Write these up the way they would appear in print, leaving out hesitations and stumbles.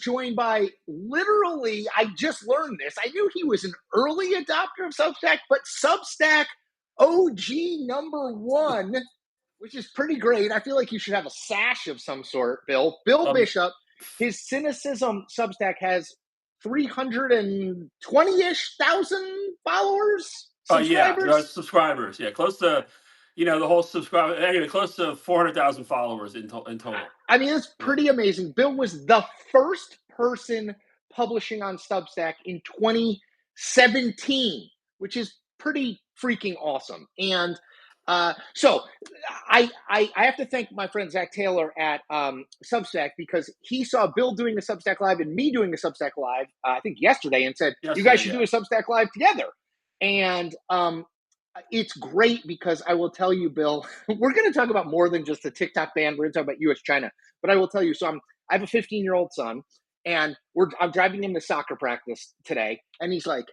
joined by literally, I just learned this. I knew he was an early adopter of Substack, but Substack OG number one, which is pretty great. I feel like you should have a sash of some sort, Bill. Bill Um, Bishop, his Cynicism Substack has 320-ish thousand followers, subscribers. subscribers. Yeah, close to, the whole subscriber. Anyway, close to 400,000 followers in total. I mean, it's Yeah. pretty amazing. Bill was the first person publishing on Substack in 2017, which is pretty freaking awesome. And so I have to thank my friend Zach Taylor at Substack, because he saw Bill doing the Substack Live and me doing the Substack Live, I think yesterday, and said, you guys Yesterday, should yeah. do a Substack Live together. And it's great, because I will tell you, Bill, we're going to talk about more than just the TikTok ban. We're going to talk about US China, but I will tell you. So I have a 15-year-old son, and I'm driving him to soccer practice today, and he's like,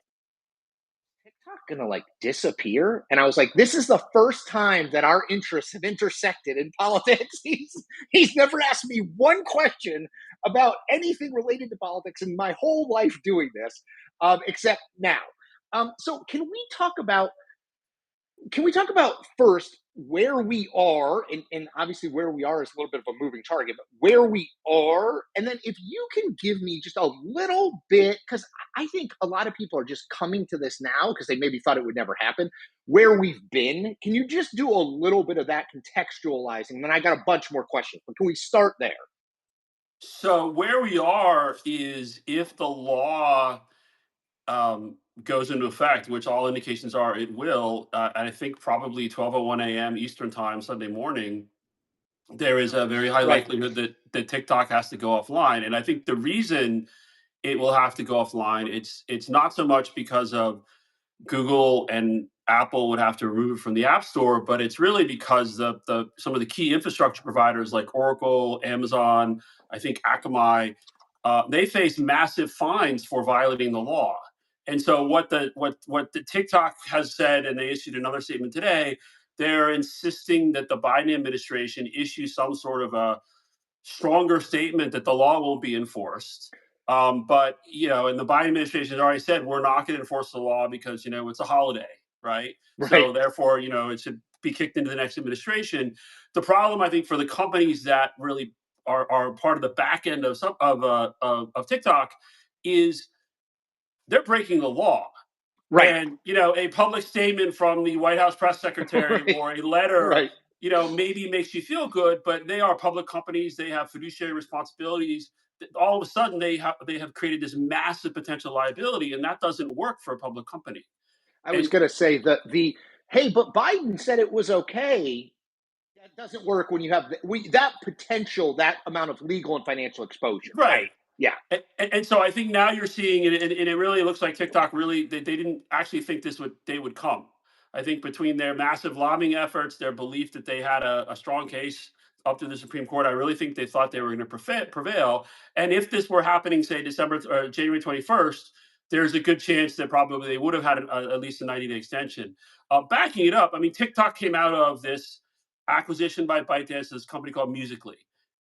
TikTok gonna like disappear? And I was like, this is the first time that our interests have intersected in politics. He's never asked me one question about anything related to politics in my whole life doing this, except now. So can we talk about first where we are, and obviously where we are is a little bit of a moving target, but where we are, and then if you can give me just a little bit, because I think a lot of people are just coming to this now because they maybe thought it would never happen, where we've been. Can you just do a little bit of that contextualizing? Then I got a bunch more questions, but can we start there? So where we are is, if the law goes into effect, which all indications are it will, and I think probably 12:01 a.m. Eastern time Sunday morning, there is a very high Right. likelihood that TikTok has to go offline. And I think the reason it will have to go offline, it's not so much because of Google and Apple would have to remove it from the App Store, but it's really because the some of the key infrastructure providers like Oracle, Amazon, I think Akamai, they face massive fines for violating the law. And so what the TikTok has said, and they issued another statement today, they're insisting that the Biden administration issue some sort of a stronger statement that the law won't be enforced. But and the Biden administration has already said we're not going to enforce the law because it's a holiday, right? Right. So therefore, it should be kicked into the next administration. The problem, I think, for the companies that really are part of the back end of TikTok is they're breaking the law. Right. And a public statement from the White House press secretary Right. or a letter, Right. maybe makes you feel good, but they are public companies. They have fiduciary responsibilities. All of a sudden, they have created this massive potential liability, and that doesn't work for a public company. I was And going to say the hey, but Biden said it was okay. That doesn't work when you have that potential, that amount of legal and financial exposure, right. right? Yeah. And so I think now you're seeing, and it really looks like TikTok really they didn't actually think they would come. I think between their massive lobbying efforts, their belief that they had a strong case up to the Supreme Court, I really think they thought they were going to prevail. And if this were happening, say December or January 21st, there's a good chance that probably they would have had at least a 90-day extension. Backing it up, I mean, TikTok came out of this acquisition by ByteDance, this company called Musically,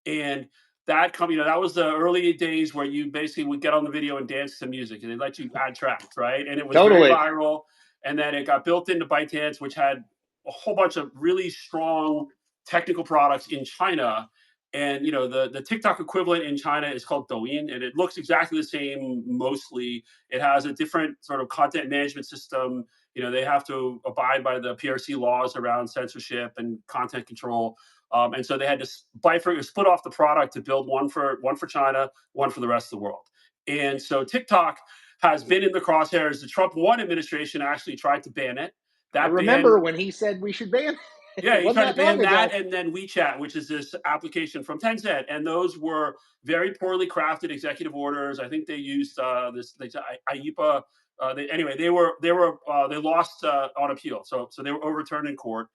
and that company, that was the early days where you basically would get on the video and dance to music, and they let you add tracks, right? And it was very Totally. viral. And then it got built into ByteDance, which had a whole bunch of really strong technical products in China. And the TikTok equivalent in China is called Douyin, and it looks exactly the same mostly. It has a different sort of content management system. They have to abide by the PRC laws around censorship and content control. And so they had to split off the product to build one for China, one for the rest of the world. And so TikTok has been in the crosshairs. The Trump 1 administration actually tried to ban it. I That ban, remember when he said we should ban it. yeah, It he wasn't tried to that long ban that, ago. and then WeChat, which is this application from Tencent, and those were very poorly crafted executive orders. I think they used this IEPA. Anyway, they lost on appeal, so they were overturned in court.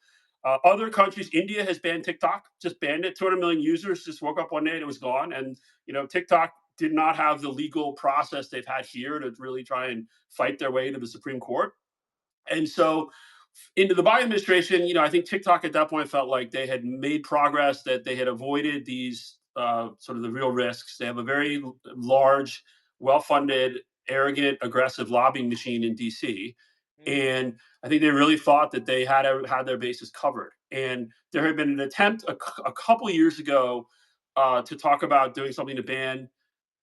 Other countries, India has banned TikTok, just banned it. 200 million users just woke up one day and it was gone. And TikTok did not have the legal process they've had here to really try and fight their way to the Supreme Court. And so into the Biden administration, I think TikTok at that point felt like they had made progress, that they had avoided these sort of the real risks. They have a very large, well-funded, arrogant, aggressive lobbying machine in DC, Mhm. and I think they really thought that they had their bases covered. And there had been an attempt a couple years ago to talk about doing something to ban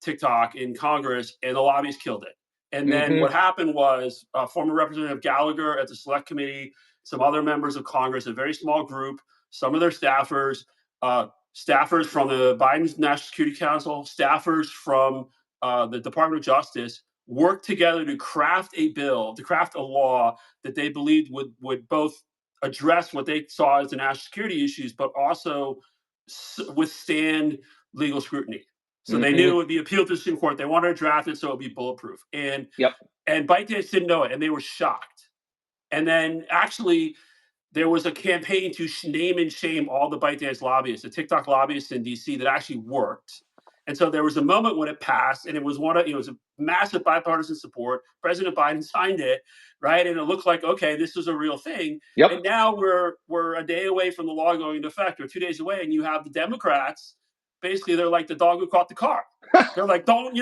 TikTok in Congress, and the lobbies killed it. And then Mhm. what happened was former Representative Gallagher at the Select Committee, some other members of Congress, a very small group, some of their staffers, uh, staffers from the Biden National Security Council, staffers from the Department of Justice worked together to craft a bill, to craft a law that they believed would both address what they saw as the national security issues, but also withstand legal scrutiny. So they knew Mhm. it would be appealed to the Supreme Court. They wanted to draft it so it would be bulletproof. Yep. And ByteDance didn't know it, and they were shocked. And then actually, there was a campaign to name and shame all the ByteDance lobbyists, the TikTok lobbyists in DC that actually worked. And so there was a moment when it passed, and it was a massive bipartisan support. President Biden signed it, right? And it looked like, okay, this is a real thing. Yep. And now we're a day away from the law going into effect, or 2 days away, and you have the Democrats. Basically, they're like the dog who caught the car. They're like, don't,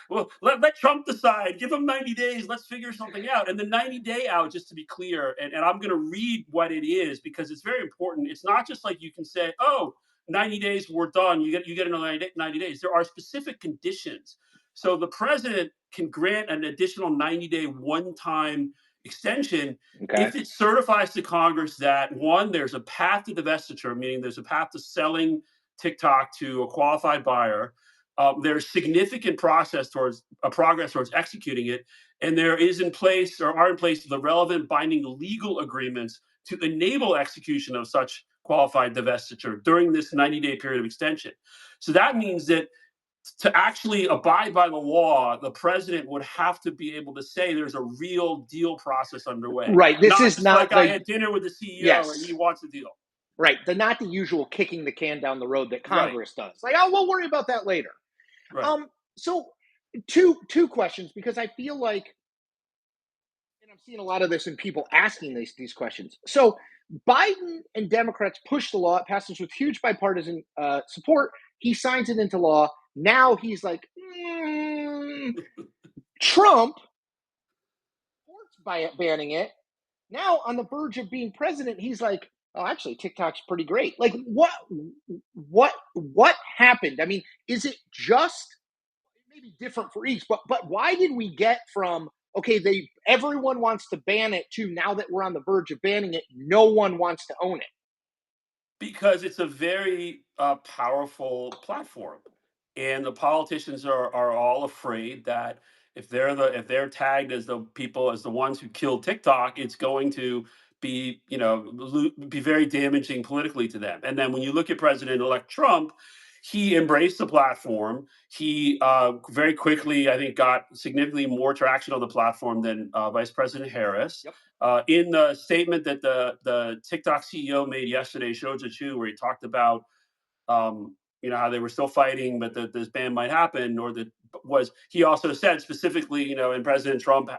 well, let Trump decide. Give him 90 days. Let's figure something out. And the 90-day out, just to be clear, and I'm going to read what it is because it's very important. It's not just like you can say, oh, 90 days, we're done. You get another 90 days. There are specific conditions. So the president can grant an additional 90-day one-time extension Okay. if it certifies to Congress that, one, there's a path to divestiture, meaning there's a path to selling TikTok to a qualified buyer. There's significant progress towards executing it, and there is in place or are in place the relevant binding legal agreements to enable execution of such qualified divestiture during this 90-day period of extension. So that means that to actually abide by the law, the president would have to be able to say there's a real deal process underway, Right. This not is just like not I the had dinner with the CEO and he yes. wants a deal. Right. The not the usual kicking the can down the road that Right, Congress does. Like, oh, we'll worry about that later. right. Um, so two questions because I feel like, and I'm seeing a lot of this in people asking these questions. So Biden and Democrats push the law. It passes with huge bipartisan support. He signs it into law. Now he's like, Trump supports by banning it. Now on the verge of being president, he's like, oh, actually, TikTok's pretty great. Like, what happened? I mean, is it just it may be different for each, but why did we get from okay, they everyone wants to ban it to now that we're on the verge of banning it, no one wants to own it. Because it's a very powerful platform, and the politicians are all afraid that if they're tagged as the people as the ones who killed TikTok, it's going to be be very damaging politically to them. And then when you look at President-elect Trump, he embraced the platform. He very quickly, I think, got significantly more traction on the platform than Vice President Harris. Yep. In the statement that the TikTok CEO made yesterday, Shoja Chu, where he talked about how they were still fighting, but that this ban might happen, or that was he also said specifically, and President Trump's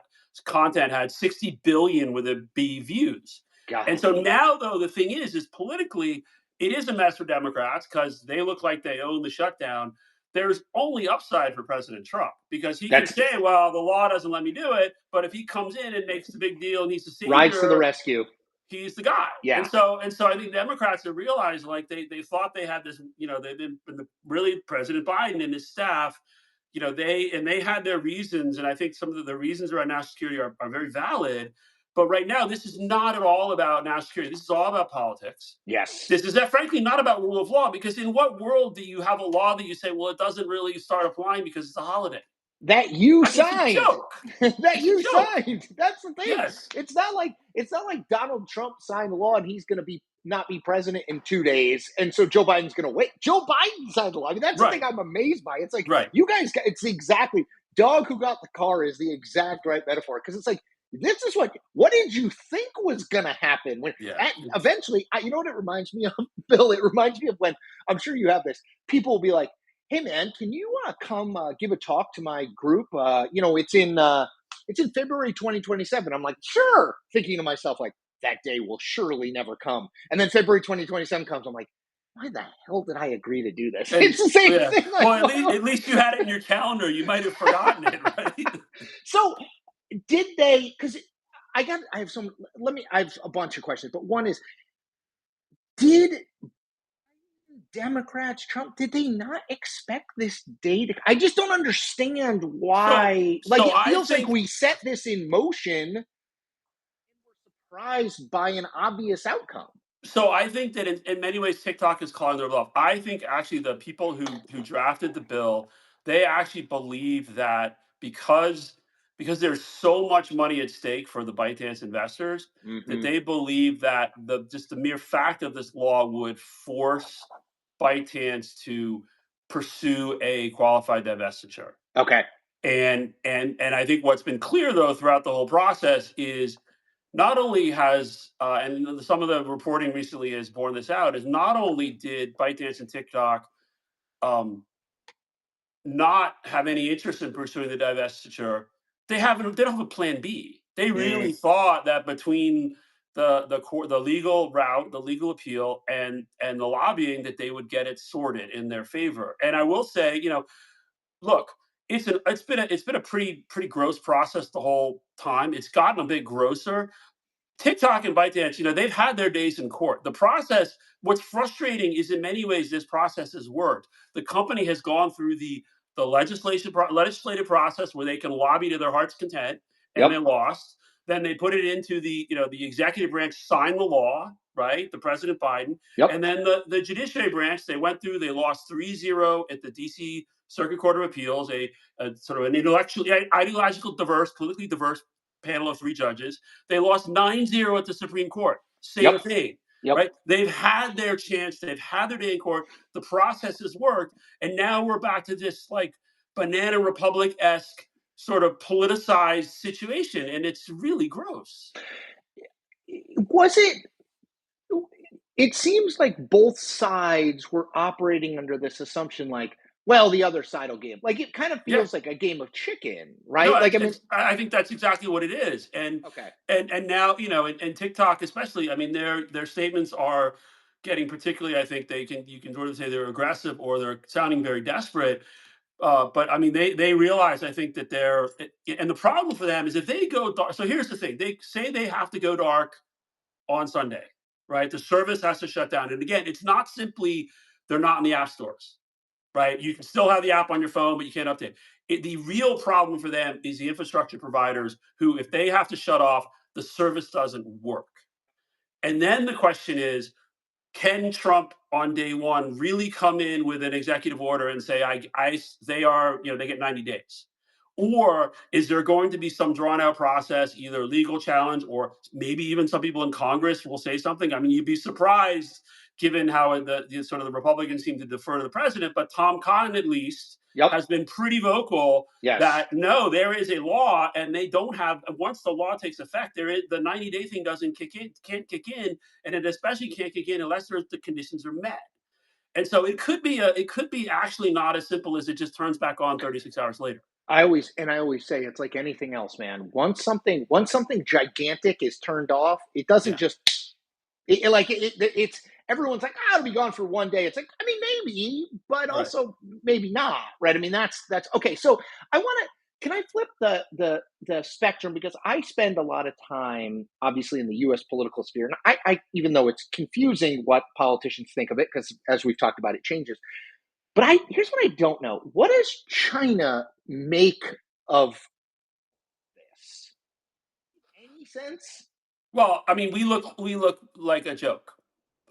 content had 60 billion with a B views. And so Golly. now, though, the thing is politically, it is a mess for Democrats because they look like they own the shutdown. There's only upside for President Trump because he can That's say, well, the law doesn't let me do it. But if he comes in and makes the big deal and he's the rise to the savior, rescue. he's the guy. And Yeah. so I think Democrats have realized like they thought they had this, they've been really President Biden and his staff, they had their reasons, and I think some of the reasons around national security are very valid. But right now, this is not at all about national security. This is all about politics. Yes. This is frankly not about rule of law, because in what world do you have a law that you say, well, it doesn't really start applying because it's a holiday? That you I mean, it's a signed. joke. That It's a you joke. signed. That's the thing. Yes. It's not like Donald Trump signed the law and he's going to be not be president in 2 days, and so Joe Biden's going to wait. Joe Biden signed the law. I mean, that's the thing Right. I'm amazed by. It's like Right. you guys. It's exactly dog who got the car is the exact right metaphor because it's like this is what did you think was going to happen when Yeah. eventually you know what it reminds me of, Bill? It reminds me of when I'm sure you have this. People will be like, hey man, can you come give a talk to my group? It's in February 2027. I'm like, sure, thinking to myself like that day will surely never come. And then February 2027 comes. I'm like, why the hell did I agree to do this? And It's the same yeah, thing. Like, well, well, at least you had it in your calendar. You might have forgotten it, right? so did they? Because I have some. Let me. I have a bunch of questions, but one is, did Democrats, Trump, did they not expect this day to? I just don't understand So why. Like, so it I feels like think we set this in motion, surprised by an obvious outcome. I think that in many ways TikTok is calling their bluff. I think actually the people who drafted the bill, they actually believe that because there's so much money at stake for the ByteDance investors, that Hmm. they believe that the mere fact of this law would force ByteDance to pursue a qualified divestiture. Okay. And I think what's been clear though throughout the whole process is not only has and some of the reporting recently has borne this out, is not only did ByteDance and TikTok um, not have any interest in pursuing the divestiture, they don't have a plan B. They Mm, really thought that between the legal route, the legal appeal, and the lobbying, that they would get it sorted in their favor. And I will say, look, it's been a pretty gross process the whole time. It's gotten a bit grosser. TikTok and ByteDance, they've had their days in court. The process, what's frustrating is in many ways this process has worked. The company has gone through the legislative process where they can lobby to their heart's content, and yep. they lost. Then they put it into the executive branch signed the law, right? The President Biden. Yep. And then the judiciary branch, they went through, they lost 3-0 at the DC Circuit Court of Appeals, a sort of an intellectually, ideological, diverse, politically diverse panel of 3 judges. They lost 9-0 at the Supreme Court. Same Yep. thing, Yep. right? They've had their chance. They've had their day in court. The process has worked. And now we're back to this like Banana Republic esque sort of politicized situation. And it's really gross. Was it? It seems like both sides were operating under this assumption, like, well, the other side will give. Like, it kind of Yeah. feels like a game of chicken, No, right? Like, I mean, I think that's exactly what it is. And okay. and now, and TikTok especially, I mean, their statements are getting particularly, I think you can sort of say they're aggressive or they're sounding very desperate. But I mean, they realize, I think, that and the problem for them is if they go dark. So here's the thing: they say they have to go dark on Sunday, right? The service has to shut down. And again, it's not simply they're not in the app stores, right? You can still have the app on your phone, but you can't update. The real problem for them is the infrastructure providers who, if they have to shut off, the service doesn't work. And then the question is, can Trump on day one really come in with an executive order and say, they are, they get 90 days? Or is there going to be some drawn out process, either legal challenge or maybe even some people in Congress will say something? I mean, you'd be surprised given how the sort of the Republicans seem to defer to the president, but Tom Cotton at least Yep. has been pretty vocal Yes. that no, there is a law, and they don't have, once the law takes effect, there is the 90-day thing doesn't kick in, can't kick in, and it especially can't kick in unless the conditions are met. And so it could be actually not as simple as it just turns back on 36 hours later. I always say it's like anything else, man. Once something gigantic is turned off, it doesn't Yeah, just it's everyone's like, oh, it'll be gone for one day. It's like, I mean, maybe, but right. also maybe not, right? I mean, that's okay. So I want to. Can I flip the spectrum, because I spend a lot of time, obviously, in the U.S. political sphere, and I even though it's confusing what politicians think of it, because as we've talked about, it changes. But here's what I don't know: what does China make of this? Any sense? Well, I mean, we look like a joke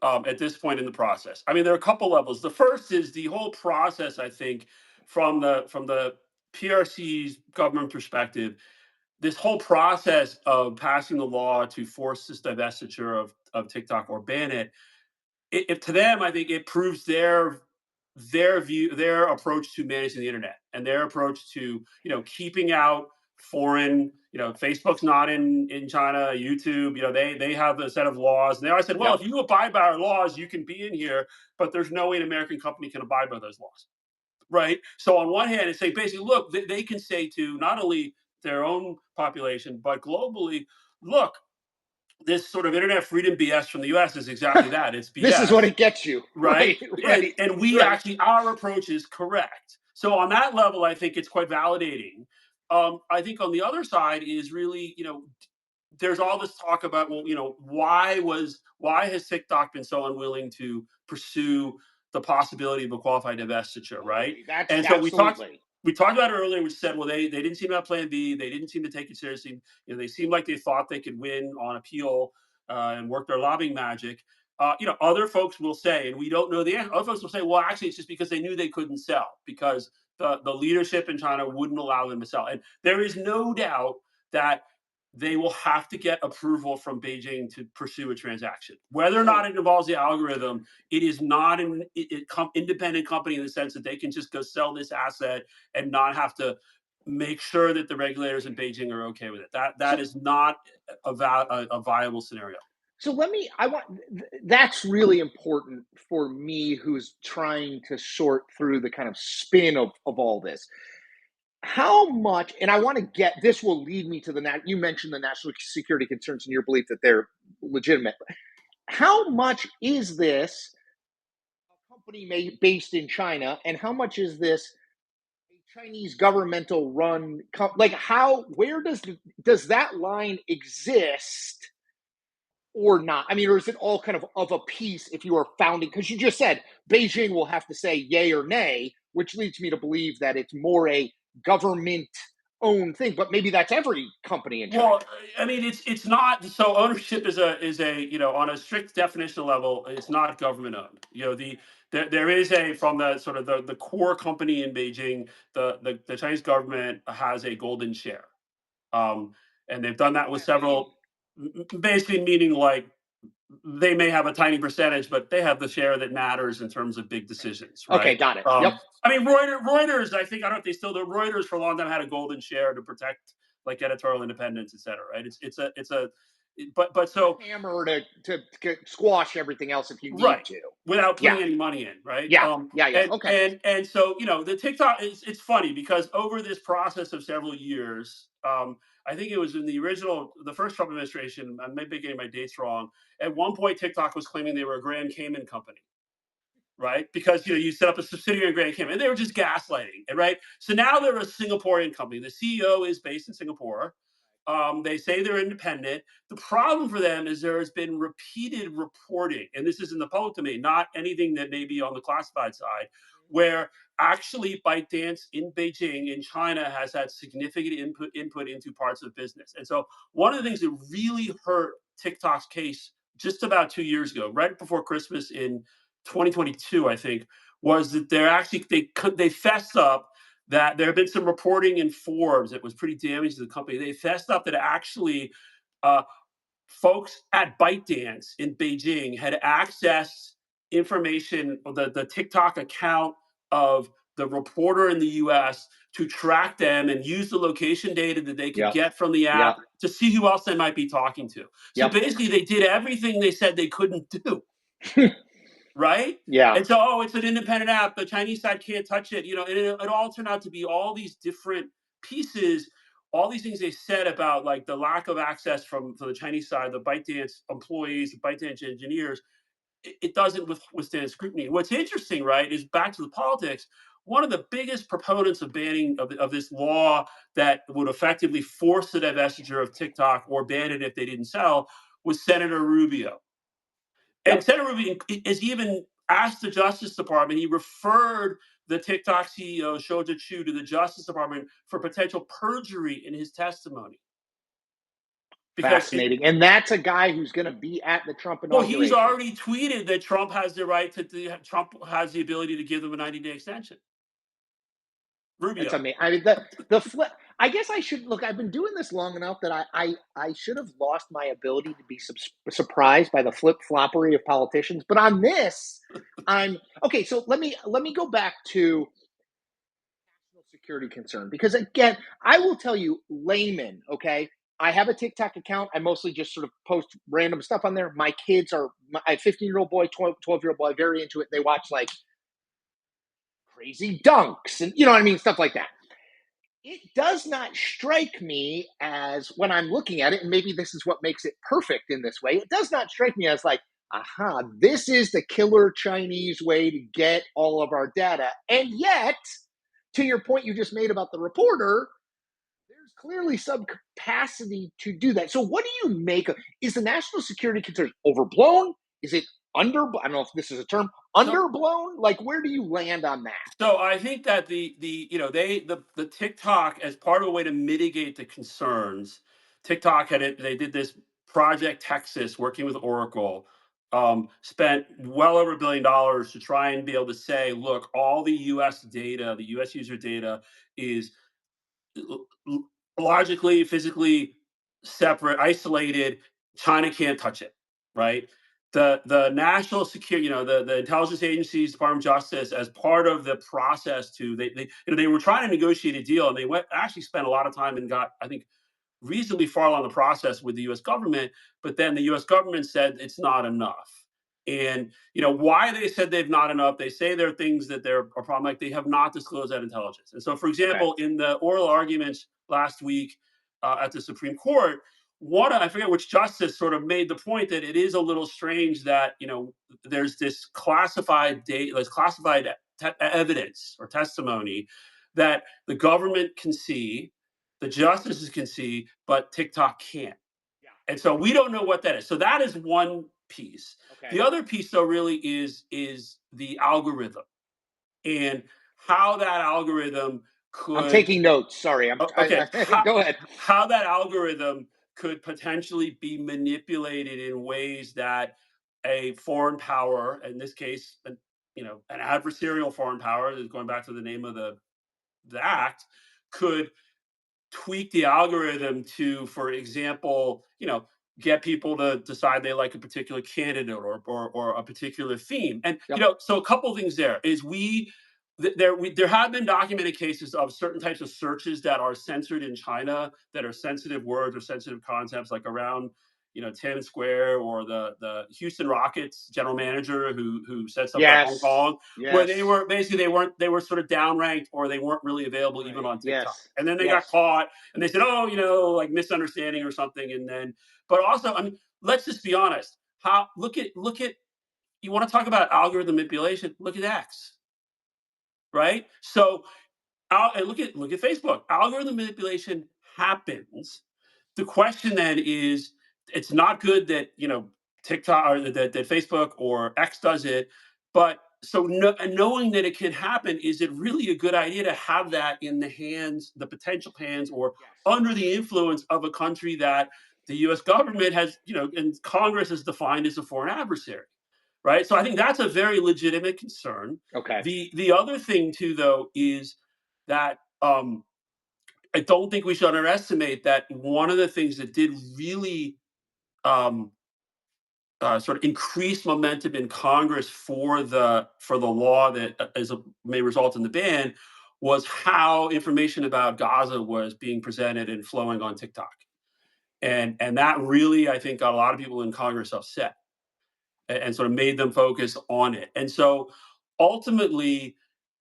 at this point in the process. I mean, there are a couple levels. The first is the whole process. I think from the PRC's government perspective, this whole process of passing the law to force this divestiture of TikTok or ban it, if to them, I think it proves their approach to managing the internet and their approach to keeping out foreign. Facebook's not in China. YouTube, they have a set of laws, and they always said, well, Yep. if you abide by our laws, you can be in here, but there's no way an American company can abide by those laws, right? So on one hand, it's say basically, look, they can say to not only their own population but globally, look, this sort of internet freedom BS from the US is exactly that. It's This is what BS, it gets you. right? Right, right, And we right. actually, our approach is correct. So on that level, I think it's quite validating. I think on the other side is really, there's all this talk about, well, why has TikTok been so unwilling to pursue the possibility of a qualified divestiture, right? Totally. That's And so absolutely. we talked about it earlier. We said, well, they didn't seem to have Plan B. They didn't seem to take it seriously. They seemed like they thought they could win on appeal and work their lobbying magic. Other folks will say, and we don't know the answer. Other folks will say, well, actually, it's just because they knew they couldn't sell because the leadership in China wouldn't allow them to sell. And there is no doubt that they will have to get approval from Beijing to pursue a transaction. Whether or not it involves the algorithm, it is not an independent company in the sense that they can just go sell this asset and not have to make sure that the regulators in Beijing are okay with it. That So is not a viable scenario. so let me I want that's really important for me who's trying to sort through the kind of spin of all this. How much, and I want to get this will lead me to you mentioned the national security concerns and your belief that they're legitimate. How much is this a company based in China, and how much is this a Chinese governmental run? Like, where does that line exist or not? I mean, or is it all kind of a piece if you are founding? Because you just said Beijing will have to say yay or nay, which leads me to believe that it's more a government owned thing. But maybe that's every company in China. Well, I mean, it's not. So ownership is a on a strict definitional level, it's not government owned. There is a from the sort of the core company in Beijing, the Chinese government has a golden share, and they've done that What with does that mean? several, basically meaning like they may have a tiny percentage, but they have the share that matters in terms of big decisions, Okay, right? got it. Yep. I mean, Reuters, I think I don't know if they still do. Reuters for a long time had a golden share to protect like editorial independence, et cetera, right? But so Hammer to squash everything else if you need right to. without Yeah, putting any money in, right? yeah, yeah, yeah. And Okay. and so the TikTok, it's funny because over this process of several years, I think it was in the first Trump administration. I may be getting my dates wrong. At one point, TikTok was claiming they were a Grand Cayman company, right? Because you set up a subsidiary in Grand Cayman, and they were just gaslighting, right? So now they're a Singaporean company. The CEO is based in Singapore. They say they're independent. The problem for them is there has been repeated reporting, and this is in the public domain, not anything that may be on the classified side, where actually ByteDance in Beijing, in China, has had significant input into parts of business. And so one of the things that really hurt TikTok's case just about 2 years ago, right before Christmas in 2022, I think, was that they fessed up that there had been some reporting in Forbes that was pretty damaging to the company. They fessed up that actually uh, folks at ByteDance in Beijing had accessed information, the TikTok account of the reporter in the US to track them and use the location data that they could Yep. get from the app Yep. to see who else they might be talking to. So Yep. basically, they did everything they said they couldn't do, right? Yeah. And so, it's an independent app. The Chinese side can't touch it. And it all turned out to be all these different pieces, all these things they said about like the lack of access from the Chinese side, the ByteDance employees, the ByteDance engineers. It doesn't withstand scrutiny. What's interesting, right, is back to the politics. One of the biggest proponents of banning of this law that would effectively force the divestiture of TikTok or ban it if they didn't sell was Senator Rubio. And Yep. Senator Rubio has even asked the Justice Department, he referred the TikTok CEO, Shoja Chu, to the Justice Department for potential perjury in his testimony. Because Fascinating. And that's a guy who's going to be at the Trump well, he's inauguration. already tweeted that Trump has the ability to give them a 90-day extension. That's Rubio. amazing. I mean, the flip. I guess I should look. I've been doing this long enough that I should have lost my ability to be surprised by the flip floppery of politicians. But on this, I'm okay. So let me go back to national security concern because again, I will tell you, layman. Okay, I have a TikTok account. I mostly just sort of post random stuff on there. My kids are my 15-year-old boy, 12-year-old boy, very into it. They watch like crazy dunks and you know what I mean, stuff like that. it does not strike me as, when I'm looking at it, and maybe this is what makes it perfect in this way, it does not strike me as like, aha, this is the killer Chinese way to get all of our data. And yet, to your point you just made about the reporter, there's clearly some capacity to do that. So, what do you make of? Is the national security concern overblown? Is it under? I don't know if this is a term. So Underblown? Like, where do you land on that? So I think that the you know the TikTok, as part of a way to mitigate the concerns, TikTok had it. They did this Project Texas, working with Oracle, spent well over $1 billion to try and be able to say, look, all the U.S. data, the U.S. user data, is logically, physically separate, isolated. China can't touch it, right? The national security, the intelligence agencies, Department of Justice, as part of the process to they were trying to negotiate a deal, and they went actually spent a lot of time and got, I think, reasonably far along the process with the U.S. government, but then the U.S. government said it's not enough. And why they said they've not enough, they say there are things that they're a problem, like they have not disclosed that intelligence. And so, for Okay. example, in the oral arguments last week at the Supreme Court, I forget which justice sort of made the point that it is a little strange that there's this classified data, there's classified evidence or testimony that the government can see, the justices can see, but TikTok can't. Yeah. And so we don't know what that is. So that is one piece. Okay. The other piece, though, really is the algorithm and how that algorithm I'm could. taking notes. Sorry. Okay, Go ahead. how that algorithm could potentially be manipulated in ways that a foreign power, in this case, an adversarial foreign power, is going back to the name of the act, could tweak the algorithm to, for example, get people to decide they like a particular candidate or a particular theme. And Yep. so a couple of things there is there have been documented cases of certain types of searches that are censored in China, that are sensitive words or sensitive concepts, like around Tiananmen Square, or the Houston Rockets general manager who said something about Hong Yes. Kong, where Yes. they were basically they were sort of downranked, or they weren't really available even Right. on TikTok. Yes. And then they got Yes. caught, and they said, oh, like misunderstanding or something. And then, but also, I mean, let's just be honest. Look at you want to talk about algorithm manipulation? Look at X, right? So and look at Facebook. Algorithm manipulation happens. The question then is, it's not good that TikTok, or that Facebook or X does it, but so and knowing that it can happen, is it really a good idea to have that in the potential hands, or Yes. under the influence of a country that the U.S. government has, and Congress has defined as a foreign adversary, right? So I think that's a very legitimate concern. Okay. The other thing too, though, is that I don't think we should underestimate that one of the things that did really um, sort of increase momentum in Congress for the law that may result in the ban, was how information about Gaza was being presented and flowing on TikTok, and that really, I think, got a lot of people in Congress upset, and sort of made them focus on it. And so ultimately,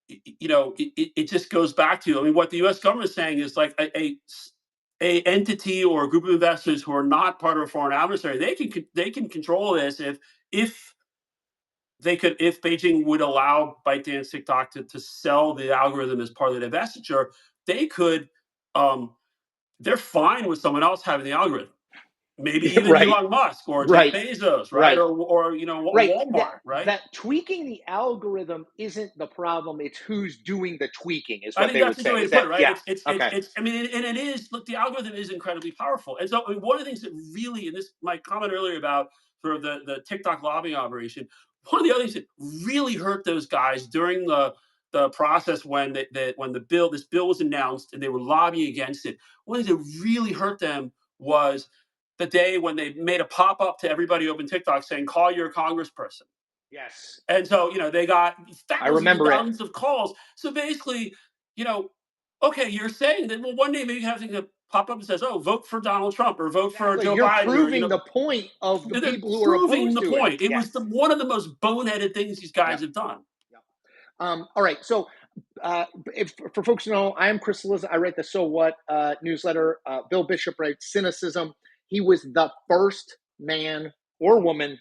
it just goes back to, I mean, what the U.S. government is saying is like a entity or a group of investors who are not part of a foreign adversary, they can control this if if Beijing would allow ByteDance, TikTok to sell the algorithm as part of the divestiture, they could um, they're fine with someone else having the algorithm. Maybe even Right. Elon Musk or Jeff Right. Bezos, right? Right. Or Right. That Walmart, right? that tweaking the algorithm isn't the problem. It's who's doing the tweaking, is I what think they that's would a good say. way to Is put that, it, right? yeah. It's Okay. I mean, and it is. Look, the algorithm is incredibly powerful, and so, I mean, one of the things that really, and this my comment earlier about sort of the TikTok lobbying operation, one of the other things that really hurt those guys during the process, when when this bill was announced and they were lobbying against it, one of the things that really hurt them was the day when they made a pop up to everybody who opened TikTok saying, "Call your congressperson." Yes. And so, they got I thousands and remember it. thousands of calls. So basically, you know, okay, you're saying that, well, one day maybe you have something that pop up and says, oh, vote for Donald Trump or vote for Exactly. Joe You're Biden, or, proving the point of the they're people who are proving opposed the to it. point. It Yes. was one of the most boneheaded things these guys Yep. have done. Yep. All right. So if, for folks to know, I am Chris Liz. I write the So What newsletter. Bill Bishop writes Cynicism. He was the first man or woman,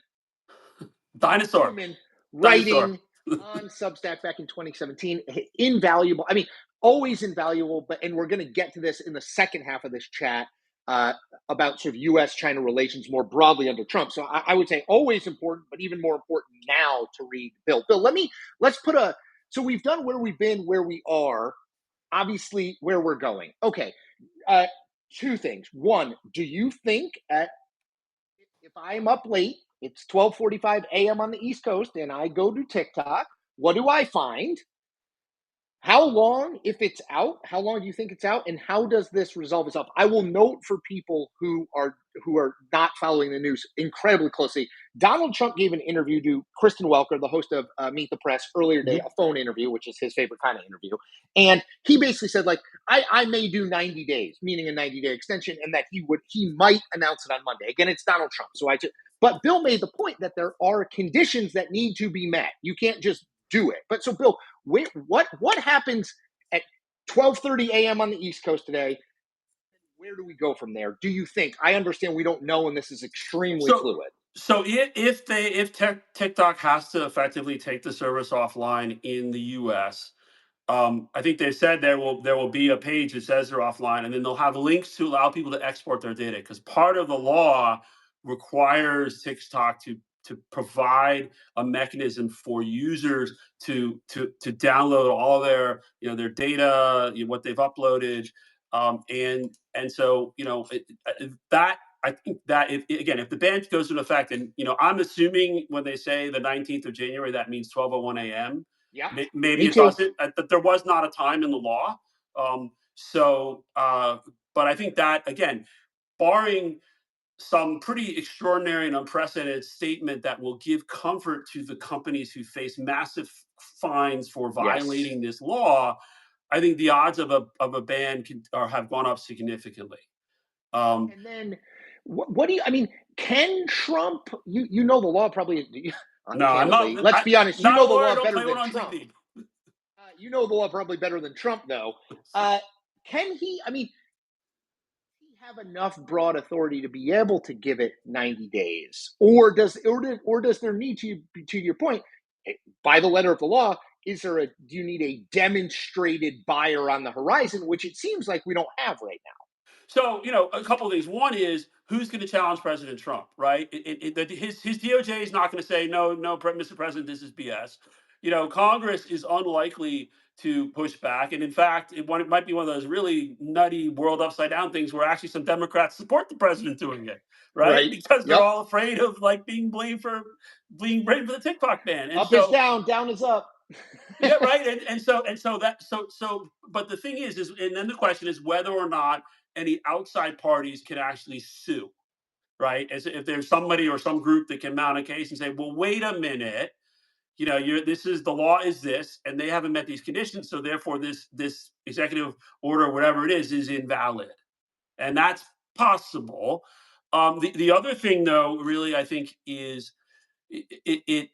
Dinosaur. human, Dinosaur. writing on Substack back in 2017. Invaluable. I mean, always invaluable. But and we're going to get to this in the second half of this chat uh, about sort of U.S.-China relations more broadly under Trump. So I would say always important, but even more important now to read Bill. Bill, let's put a. So we've done where we've been, where we are, obviously where we're going. Okay, uh, two things. One, do you think if I'm up late, it's 12:45 a.m. on the East Coast, and I go to TikTok, what do I find? How long, if it's out, how long do you think it's out, and how does this resolve itself? I will note for people who are not following the news incredibly closely. Donald Trump gave an interview to Kristen Welker, the host of Meet the Press, earlier today, Mhm. a phone interview, which is his favorite kind of interview, and he basically said like, I may do 90 days, meaning a 90-day extension, and that he might announce it on Monday. Again, it's Donald Trump, but Bill made the point that there are conditions that need to be met. You can't just do it. But so Bill, what happens at 12:30 a.m. on the East Coast today? Where do we go from there? Do you think? I understand we don't know, and this is extremely So, fluid. if TikTok has to effectively take the service offline in the U.S., I think they said there will be a page that says they're offline, and then they'll have links to allow people to export their data. Because part of the law requires TikTok to provide a mechanism for users to download all their data, what they've uploaded, and so that. I think that if the ban goes into effect, and I'm assuming when they say the 19th of January, that means 12:01 a.m. Yeah, Maybe me it too. doesn't. But there was not a time in the law. So, but I think that again, barring some pretty extraordinary and unprecedented statement that will give comfort to the companies who face massive fines for Yes. violating this law, I think the odds of a ban have gone up significantly. Um, And then, what do you? I mean, can Trump? You know the law probably. no, I'm not. Candidly, let's be honest. You Not a know the lawyer. law Don't better play one than on Trump. TV. You know the law probably better than Trump, though. Uh, can he? I mean, he have enough broad authority to be able to give it 90 days, or does there need to your point, by the letter of the law, do you need a demonstrated buyer on the horizon, which it seems like we don't have right now. So, a couple of things. One is who's going to challenge President Trump, right? His DOJ is not going to say no, no, Mr. President, this is BS. Congress is unlikely to push back, and in fact, it might be one of those really nutty world upside down things where actually some Democrats support the president doing it, right? Right. Because they're Yep. all afraid of like being blamed for the TikTok ban, and Up is so down is up. yeah, right. And so but the thing is, and then the question is whether or not any outside parties can actually sue, right? As if there's somebody or some group that can mount a case and say, well, wait a minute, this is the law is this, and they haven't met these conditions, so therefore this executive order, or whatever it is invalid, and that's possible. The other thing, though, really, I think is it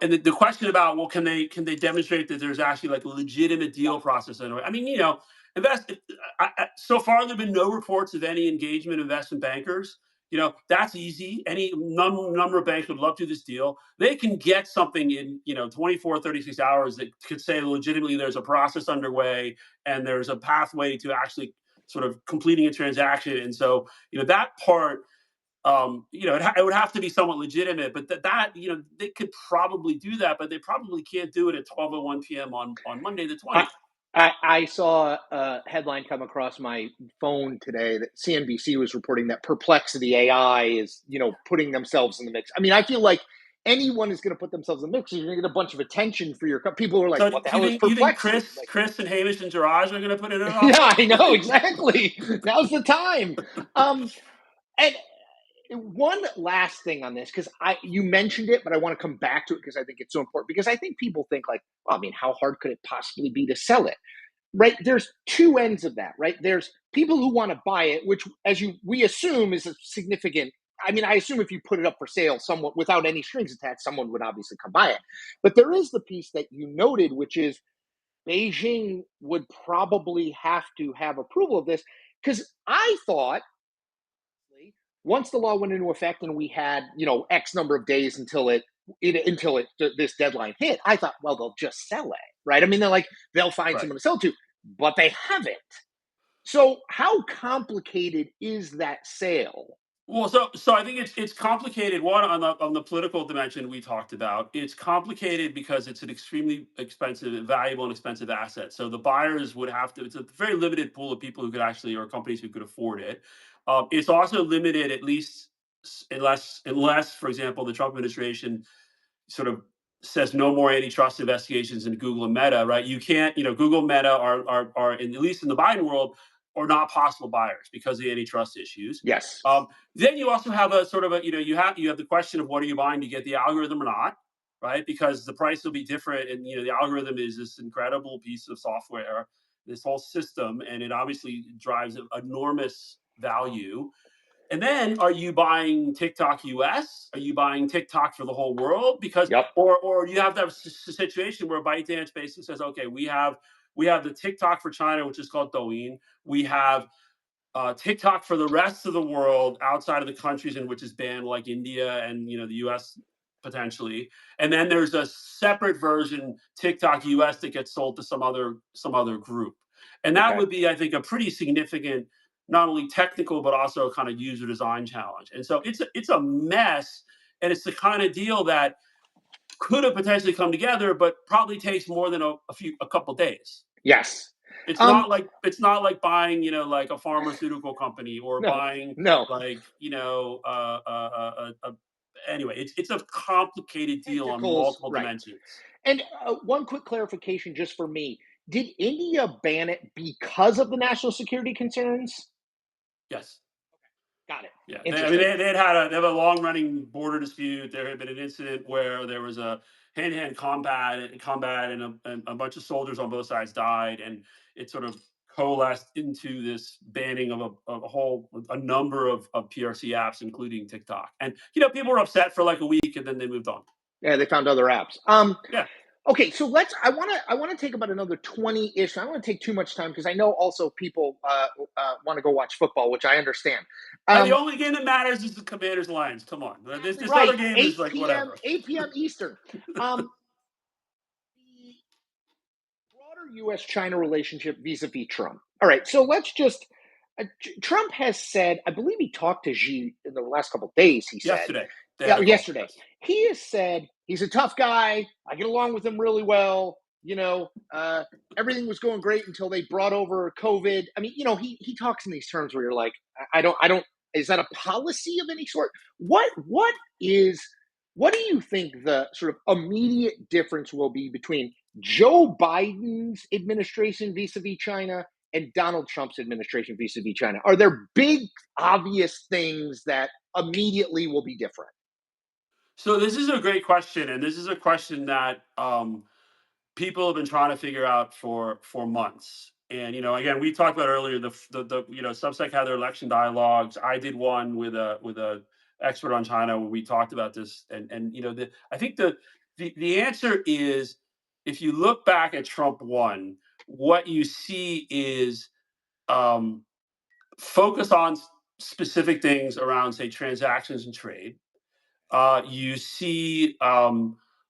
and the question about, well, can they demonstrate that there's actually like a legitimate Yep. deal process anyway? I mean, invest. So far, there've been no reports of any engagement of investment bankers. That's easy. Any number of banks would love to do this deal. They can get something in 24, 36 hours that could say legitimately there's a process underway and there's a pathway to actually sort of completing a transaction. And so that part, it would have to be somewhat legitimate, but they could probably do that, but they probably can't do it at 12:01 p.m. on Monday the I, 20th. I saw a headline come across my phone today that CNBC was reporting that Perplexity AI is, putting themselves in the mix. I mean, I feel like anyone is going to put themselves in the mix. You're going to get a bunch of attention for your people are like, So what the do you hell is think you think Perplexity? Chris, Like, Chris and Hamish and Jiraj are going to put in an yeah, offer? I know exactly. Now's the time. And one last thing on this, because you mentioned it, but I want to come back to it because I think it's so important. Because I think people think like, well, I mean, how hard could it possibly be to sell it? Right? There's two ends of that, right? There's people who want to buy it, which, we assume, is a significant I mean, I assume if you put it up for sale, someone without any strings attached, someone would obviously come buy it. But there is the piece that you noted, which is Beijing would probably have to have approval of this because I thought once the law went into effect and we had X number of days until this deadline hit, I thought, well, they'll just sell it, right? I mean, they'll find Right. someone to sell to, but they haven't. So how complicated is that sale? Well, so I think it's complicated. One, on the political dimension we talked about, it's complicated because it's an extremely expensive, valuable, and expensive asset. So the buyers would have to. It's a very limited pool of people who could actually, or companies who could afford it. It's also limited, at least unless, for example, the Trump administration sort of says no more antitrust investigations into Google and Meta, right? You can't, Google, Meta are at least in the Biden world, are not possible buyers because of the antitrust issues. Yes. Then you also have a sort of a, you have the question of what are you buying to get the algorithm or not, right? Because the price will be different, and the algorithm is this incredible piece of software, this whole system, and it obviously drives enormous value. And then are you buying TikTok US? Are you buying TikTok for the whole world? Because Yep. or you have to have a situation where ByteDance basically says, okay, we have the TikTok for China, which is called Douyin. We have TikTok for the rest of the world outside of the countries in which it's banned, like India and the US potentially. And then there's a separate version, TikTok US, that gets sold to some other group. And that Okay. would be, I think, a pretty significant, not only technical but also kind of user design challenge. And so it's a mess, and it's the kind of deal that could have potentially come together, but probably takes more than a couple days. Yes. It's Um. not like it's not like buying, like a pharmaceutical company, or No. buying No. like, anyway, it's a complicated deal on Tentacles. multiple Right. dimensions. And one quick clarification, just for me: Did India ban it because of the national security concerns? Yes. Got it. Yeah, I mean, Interesting. they have a long running border dispute. There had been an incident where there was a hand to hand combat, and a bunch of soldiers on both sides died, and it sort of coalesced into this banning of a number of PRC apps, including TikTok. And people were upset for like a week, and then they moved on. Yeah, they found other apps. Yeah. Okay, so I want to take about another 20-ish. I don't want to take too much time because I know also people want to go watch football, which I understand. And the Um, only game that matters is the Commanders Lions. Come on, this exactly this other right. game is 8 like p.m. whatever. 8 p.m. Eastern. The broader U.S.-China relationship vis-a-vis Trump. All right, so let's just. Trump has said, I believe he talked to Xi in the last couple of days. He said, Yesterday they yeah, had a call. yesterday. Yes. He has said he's a tough guy. I get along with him really well. Everything was going great until they brought over COVID. I mean, he talks in these terms where you're like, I don't. Is that a policy of any sort? Is what do you think the sort of immediate difference will be between Joe Biden's administration vis-a-vis China and Donald Trump's administration vis-a-vis China? Are there big obvious things that immediately will be different? So this is a great question, and this is a question that people have been trying to figure out for months. And again, we talked about earlier the Substack had their election dialogues. I did one with a expert on China where we talked about this, and I think the answer is, if you look back at Trump one, what you see is um, focus on specific things around, say, transactions and trade. You see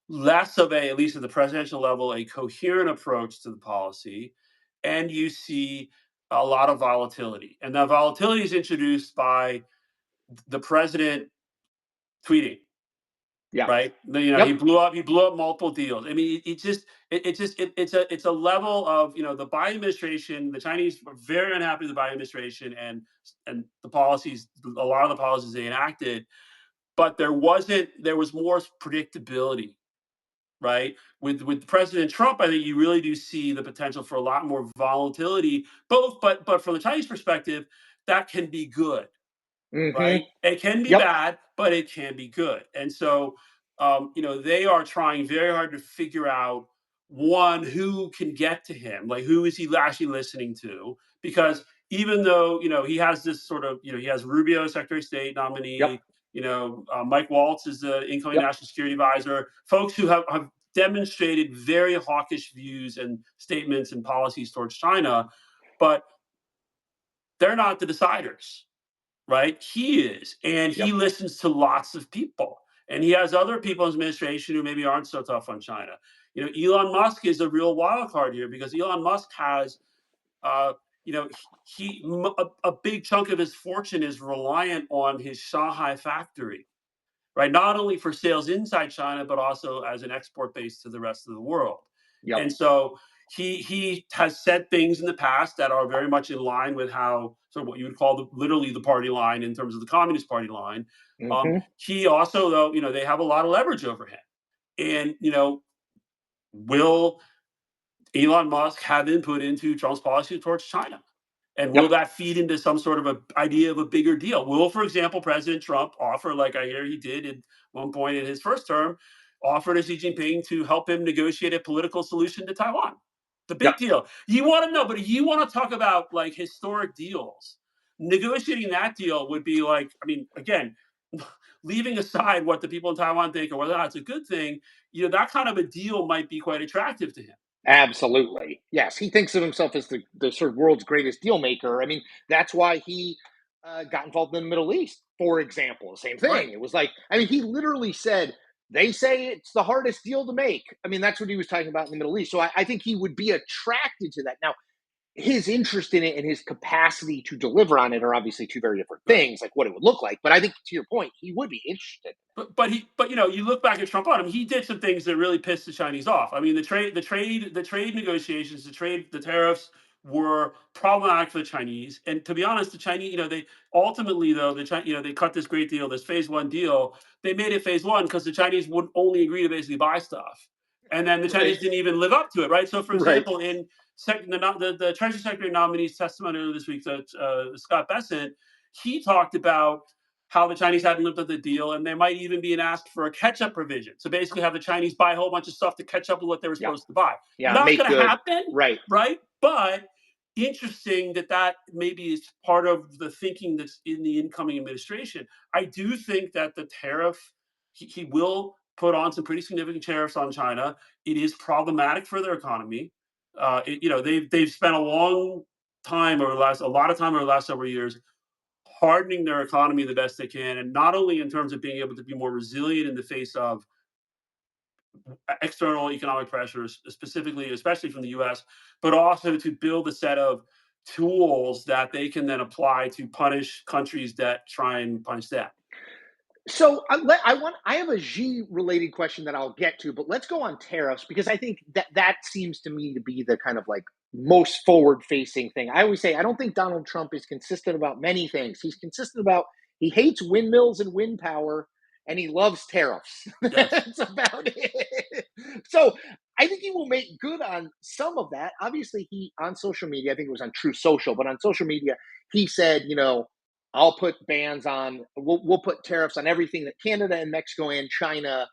less of a, at least at the presidential level, a coherent approach to the policy, and you see a lot of volatility. And that volatility is introduced by the president tweeting, Yeah. right? He Yep. blew up multiple deals. I mean, it's a level of, the Biden administration. The Chinese were very unhappy with the Biden administration and the policies, a lot of the policies they enacted, but there was more predictability, right? With President Trump, I think you really do see the potential for a lot more volatility, both, but from the Chinese perspective, that can be good, Mm-hmm. right? It can be Yep. bad, but it can be good. And so they are trying very hard to figure out, one, who can get to him, like who is he actually listening to, because even though he has this sort of, he has Rubio, Secretary of State Yep. nominee, Mike Waltz is the incoming Yep. national security advisor. Folks who have demonstrated very hawkish views and statements and policies towards China, but they're not the deciders, right? He is, and he Yep. listens to lots of people, and he has other people in his administration who maybe aren't so tough on China. Elon Musk is a real wild card here because Elon Musk has, uh, you know, a big chunk of his fortune is reliant on his Shanghai factory, right? Not only for sales inside China, but also as an export base to the rest of the world. Yep. And so he has said things in the past that are very much in line with how sort of what you would call literally the party line in terms of the Communist Party line. Hmm. He also, though, they have a lot of leverage over him. And, will Elon Musk have input into Trump's policy towards China? And will Yep. that feed into some sort of a idea of a bigger deal? Will, for example, President Trump offer, like I hear he did at one point in his first term, offer to Xi Jinping to help him negotiate a political solution to Taiwan? The big Yep. deal. You want to know, but you want to talk about like historic deals. Negotiating that deal would be like, I mean, again, leaving aside what the people in Taiwan think or whether or not it's a good thing, that kind of a deal might be quite attractive to him. Absolutely. Yes, he thinks of himself as the sort of world's greatest deal maker. I mean, that's why he got involved in the Middle East, for example. Same Right. thing. It was like, I mean, he literally said, they say it's the hardest deal to make. I mean, that's what he was talking about in the Middle East. So I think he would be attracted to that. Now, his interest in it and his capacity to deliver on it are obviously two very different Right. things, like what it would look like. But I think to your point, he would be interested. But you look back at Trump on him, he did some things that really pissed the Chinese off. I mean, the trade negotiations, the tariffs were problematic for the Chinese. And to be honest, the Chinese, they ultimately though they cut this great deal, this phase one deal. They made it phase one because the Chinese would only agree to basically buy stuff, and then the Right. Chinese didn't even live up to it, right? So, for Right. example, in the Treasury Secretary nominee's testimony earlier this week, Scott Bessent, he talked about how the Chinese hadn't lived up to the deal, and there might even be an ask for a catch-up provision. So basically, have the Chinese buy a whole bunch of stuff to catch up with what they were Yeah. supposed to buy. Yeah. Not Make going to good. happen, Right. right? But interesting that maybe is part of the thinking that's in the incoming administration. I do think that the tariff he will put on some pretty significant tariffs on China. It is problematic for their economy. They've spent a lot of time over the last several years hardening their economy the best they can, and not only in terms of being able to be more resilient in the face of external economic pressures, specifically, especially from the U.S., but also to build a set of tools that they can then apply to punish countries that try and punish them. So I have a Xi related question that I'll get to, but let's go on tariffs because I think that seems to me to be the kind of like most forward facing thing. I always say I don't think Donald Trump is consistent about many things. He's consistent about he hates windmills and wind power and he loves tariffs. Yes. That's about it. So I think he will make good on some of that. Obviously, he on social media, I think it was on True Social, but on social media, he said, I'll put bans on. We'll put tariffs on everything that Canada and Mexico and China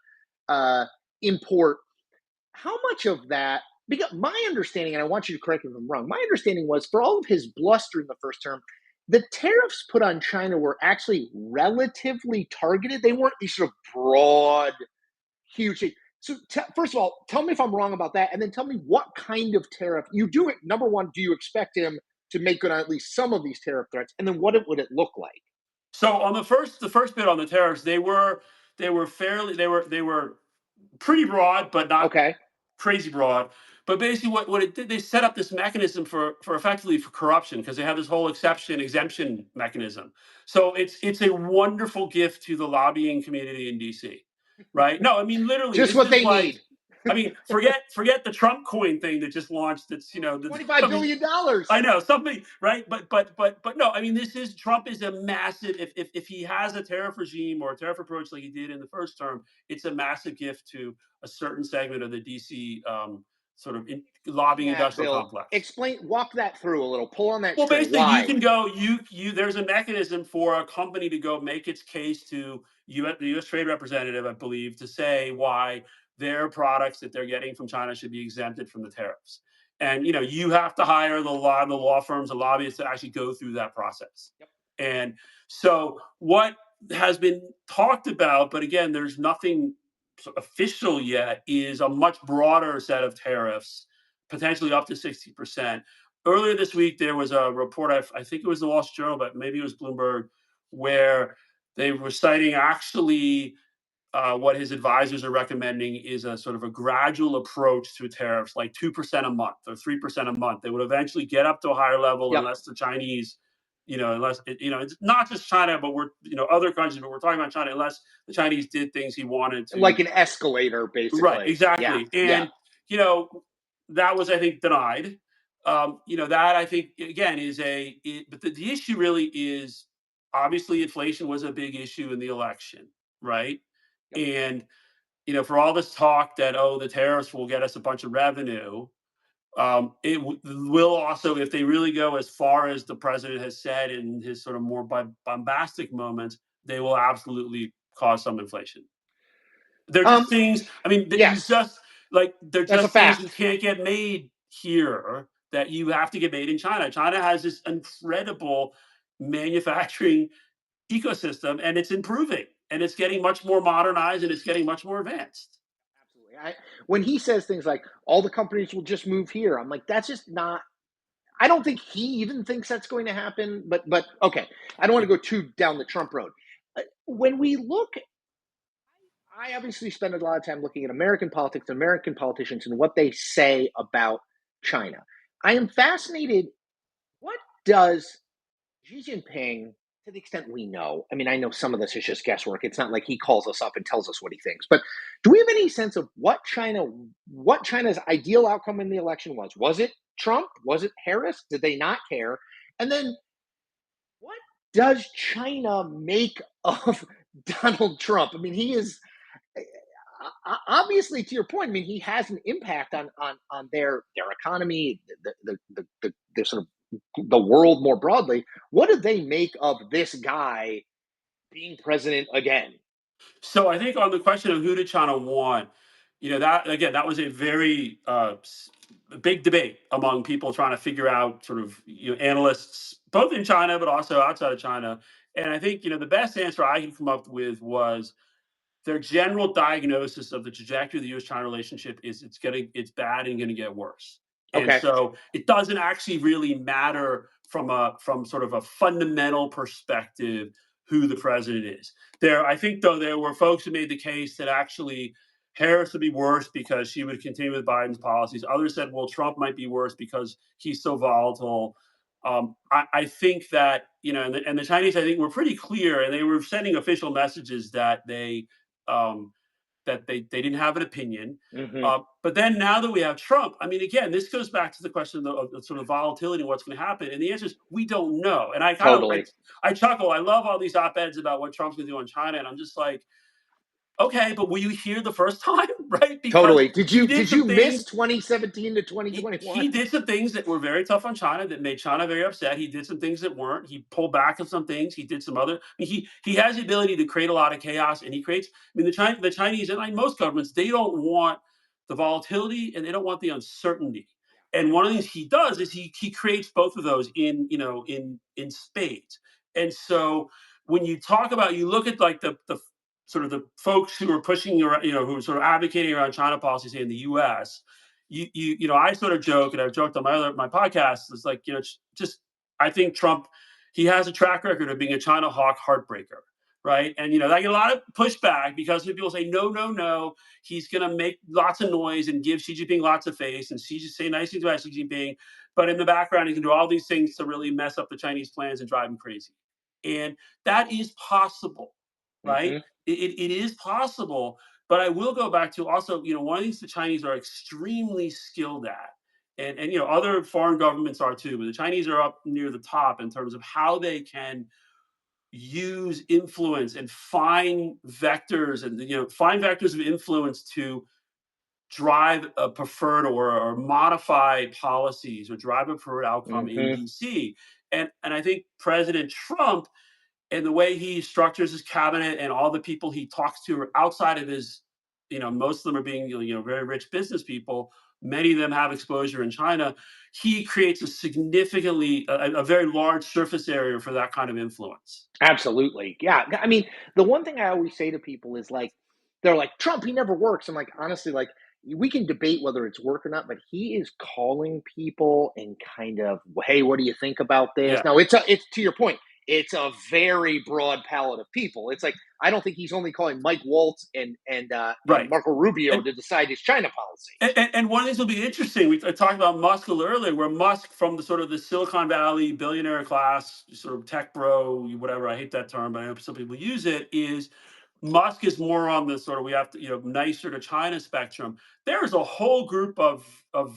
uh, import. How much of that? Because my understanding, and I want you to correct me if I'm wrong. My understanding was for all of his bluster in the first term, the tariffs put on China were actually relatively targeted. They weren't these sort of broad, huge things. So, first of all, tell me if I'm wrong about that, and then tell me what kind of tariff you do. It number one, do you expect him to make good on at least some of these tariff threats, and then what would it look like? So on the first bit on the tariffs, they were pretty broad, but not Okay. crazy broad. But basically, what it did, they set up this mechanism for effectively for corruption because they have this whole exception exemption mechanism. So it's a wonderful gift to the lobbying community in DC, right? No, I mean literally, Just this what is they like, need. I mean, forget the Trump coin thing that just launched. That's I $25 mean, billion. dollars. I know something, right? But no, I mean, Trump is a massive. If he has a tariff regime or a tariff approach like he did in the first term, it's a massive gift to a certain segment of the DC sort of Explain lobbying that, industrial Bill. complex. Walk that through a little. Pull on that Well, string. basically, you Why? can go. There's a mechanism for a company to go make its case to the U.S. Trade Representative, I believe, to say why their products that they're getting from China should be exempted from the tariffs. And you have to hire the law firms, the lobbyists to actually go through that process. Yep. And so what has been talked about, but again, there's nothing official yet, is a much broader set of tariffs, potentially up to 60%. Earlier this week, there was a report, I think it was the Wall Street Journal, but maybe it was Bloomberg, where they were citing actually what his advisors are recommending is a sort of a gradual approach to tariffs, like 2% a month or 3% a month. They would eventually get up to a higher level Yep. unless the Chinese, unless, it's not just China, but we're, other countries, but we're talking about China, unless the Chinese did things he wanted Like to. an escalator, Right, basically. Yeah. exactly. Yeah. And, you know, that was, I think, denied. That I think, again, but the issue really is, obviously inflation was a big issue in the election, right? Yep. And for all this talk that, oh, the tariffs will get us a bunch of revenue, will also, if they really go as far as the president has said in his sort of more bombastic moments, they will absolutely cause some inflation. They're just Um. things. I mean, you Yes, just like they're that's a just things you fact. can't get made here that you have to get made in China. China has this incredible manufacturing ecosystem, and it's improving, and it's getting much more modernized, and it's getting much more advanced. Absolutely. When he says things like all the companies will just move here, I'm like, that's just not. I don't think he even thinks that's going to happen. But okay, I don't want Yeah. to go too down the Trump road. When we look, I obviously spend a lot of time looking at American politics, American politicians, and what they say about China. I am fascinated. What does Xi Jinping, to the extent we know, I mean, I know some of this is just guesswork. It's not like he calls us up and tells us what he thinks. But do we have any sense of what China's ideal outcome in the election was? Was it Trump? Was it Harris? Did they not care? And then what does China make of Donald Trump? I mean, he is obviously, to your point. I mean, he has an impact on their economy, the sort of the world more broadly. What do they make of this guy being president again? So I think on the question of who did China want, that again, that was a very big debate among people trying to figure out, sort of, analysts both in China but also outside of China. And I think the best answer I can come up with was their general diagnosis of the trajectory of the U.S.-China relationship is it's bad and going to get worse. And Okay. so it doesn't actually really matter from sort of a fundamental perspective who the president is. I think, though, there were folks who made the case that actually Harris would be worse because she would continue with Biden's policies. Others said, well, Trump might be worse because he's so volatile. I think that, and the Chinese, I think, were pretty clear, and they were sending official messages um, that they didn't have an opinion. Hmm. But then, now that we have Trump, I mean, again, this goes back to the question of sort of volatility and what's going to happen. And the answer is we don't know. And Totally. I chuckle. I love all these op-eds about what Trump's going to do on China, and I'm just like, okay, but were you here the first time, right? Because Totally. Did he you did did some you miss things 2017 to he 2021? did some things that were very tough on China, that made China very upset. He did some things that weren't. He pulled back on some things. He did some other. I mean, he has the ability to create a lot of chaos, and he creates. I mean, the Chinese, and like most governments, they don't want the volatility and they don't want the uncertainty. And one of the things he does is he creates both of those in spades. And so when you look at like the sort of the folks who are pushing around, who are sort of advocating around China policies in the U.S. I sort of joke, and I've joked on my podcast. It's like, just I think Trump, he has a track record of being a China hawk heartbreaker, right? And I get a lot of pushback because people say, no, no, no, he's going to make lots of noise and give Xi Jinping lots of face, and just say nice things about Xi Jinping, but in the background he can do all these things to really mess up the Chinese plans and drive him crazy. And that is possible, right? Hmm. It is possible, but I will go back to also, one of the things the Chinese are extremely skilled at, and other foreign governments are too, but the Chinese are up near the top in terms of how they can use influence and find vectors of influence to drive a preferred or modify policies or drive a preferred outcome in Hmm. DC. And I think President Trump, and the way he structures his cabinet and all the people he talks to are outside of his, most of them are being, very rich business people, Many of them have exposure in China. He creates a significantly a very large surface area for that kind of influence. Absolutely. Yeah. I mean, the one thing I always say to people is like, they're like, Trump, he never works. I'm like, honestly, like, we can debate whether it's work or not, but he is calling people and kind of, hey, what do you think about this? Yeah, Now, it's to your point, it's a very broad palette of people. It's like, I don't think he's only calling Mike Waltz and right. Marco Rubio And to decide his China policy. and one of these will be interesting. We talked about Musk a little earlier, where Musk, from the sort of the Silicon Valley billionaire class, sort of tech bro, whatever. I hate that term, but I know some people use it. Is Musk is more on the sort of, we have to, nicer to China spectrum. There's a whole group of